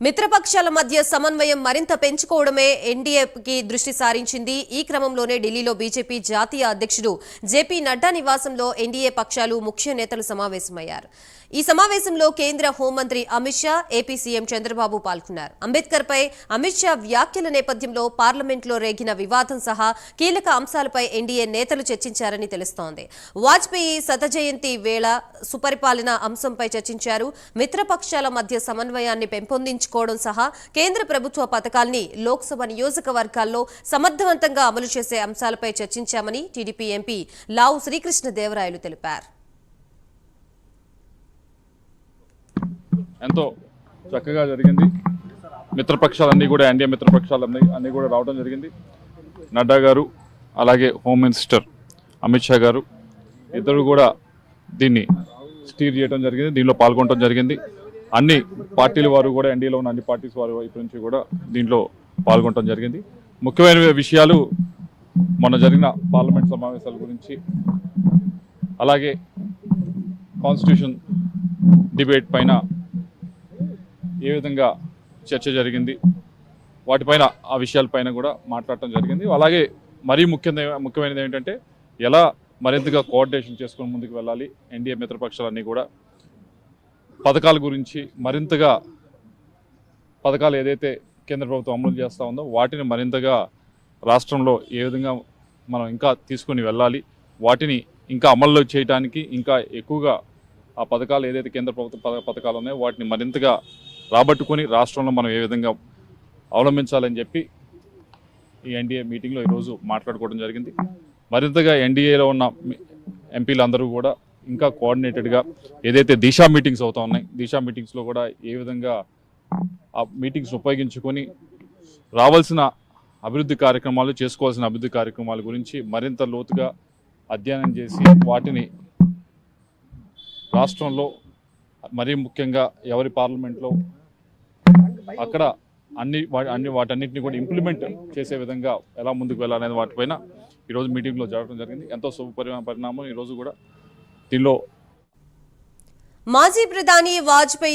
మిత్రపక్షాల మధ్య సమన్వయం మరింత పెంచుకోవడమే ఎన్డీఏకి దృష్టి సారించింది. ఈ క్రమంలోనే ఢిల్లీలో బీజేపీ జాతీయ అధ్యక్షుడు జేపీ నడ్డా నివాసంలో ఎన్డీఏ పక్షాలు ముఖ్య నేతలు సమావేశమయ్యారు. ఈ సమావేశంలో కేంద్ర హోంమంత్రి అమిత్ షా, ఏపీ సీఎం చంద్రబాబు పాల్గొన్నారు. అంబేద్కర్ పై అమిత్ షా వ్యాఖ్యల నేపథ్యంలో పార్లమెంట్లో రేగిన వివాదం సహా కీలక అంశాలపై ఎన్డీఏ నేతలు చర్చించారని తెలుస్తోంది. వాజ్పేయి శతజయంతి వేళ సుపరిపాలన అంశంపై చర్చించారు. మిత్రపక్షాల మధ్య సమన్వయాన్ని పెంపొందించుకోవడం సహా కేంద్ర ప్రభుత్వ పథకాల్ని లోక్సభ నియోజకవర్గాల్లో సమర్థవంతంగా అమలు చేసే అంశాలపై చర్చించామని టీడీపీ ఎంపీ లావు శ్రీకృష్ణదేవరాయలు తెలిపారు. ఎంతో చక్కగా జరిగింది. మిత్రపక్షాలన్నీ కూడా ఎన్డీఏ మిత్రపక్షాలన్నీ కూడా రావడం జరిగింది. నడ్డా గారు అలాగే హోమ్ మినిస్టర్ అమిత్ షా గారు ఇద్దరు కూడా దీన్ని స్టీర్ చేయడం జరిగింది, దీనిలో పాల్గొనడం జరిగింది. అన్ని పార్టీల వారు కూడా ఎన్డీఏలో ఉన్న అన్ని పార్టీస్ వారి వైపు నుంచి కూడా దీంట్లో పాల్గొనడం జరిగింది. ముఖ్యమైన విషయాలు మొన్న జరిగిన పార్లమెంట్ సమావేశాల గురించి, అలాగే కాన్స్టిట్యూషన్ డిబేట్ పైన ఏ విధంగా చర్చ జరిగింది, వాటిపైన ఆ విషయాలపైన కూడా మాట్లాడటం జరిగింది. అలాగే మరీ ముఖ్యమైనది ఏంటంటే ఎలా మరింతగా కోఆర్డినేషన్ చేసుకుని ముందుకు వెళ్ళాలి. ఎన్డీఏ మిత్రపక్షాలన్నీ కూడా పథకాల గురించి మరింతగా, పథకాలు ఏదైతే కేంద్ర ప్రభుత్వం అమలు చేస్తూ ఉందో వాటిని మరింతగా రాష్ట్రంలో ఏ విధంగా మనం ఇంకా తీసుకుని వెళ్ళాలి, వాటిని ఇంకా అమల్లో చేయడానికి ఇంకా ఎక్కువగా ఆ పథకాలు ఏదైతే కేంద్ర ప్రభుత్వ పథకాలు ఉన్నాయో వాటిని మరింతగా రాబట్టుకొని రాష్ట్రంలో మనం ఏ విధంగా అవలంబించాలని చెప్పి ఈ ఎన్డీఏ మీటింగ్లో ఈరోజు మాట్లాడుకోవడం జరిగింది. మరింతగా ఎన్డీఏలో ఉన్న ఎంపీలందరూ కూడా ఇంకా కోఆర్డినేటెడ్గా ఏదైతే దిశా మీటింగ్స్ అవుతా ఉన్నాయి, దిశా మీటింగ్స్లో కూడా ఏ విధంగా ఆ మీటింగ్స్ ఉపయోగించుకొని రావాల్సిన అభివృద్ధి కార్యక్రమాలు, చేసుకోవాల్సిన అభివృద్ధి కార్యక్రమాల గురించి మరింత లోతుగా అధ్యయనం చేసి వాటిని రాష్ట్రంలో మరీ ముఖ్యంగా ఎవరి పార్లమెంట్లో అక్కడ వాటన్నిటిని కూడా ఇంప్లిమెంట్ చేసే విధంగా ఎలా ముందుకు వెళ్ళాలనేది వాటిపైన ఈరోజు మీటింగ్లో జరగడం జరిగింది. ఎంతో శుభ పరిణామం ఈరోజు కూడా దీనిలో మాజీ ప్రధాని వాజ్పేయి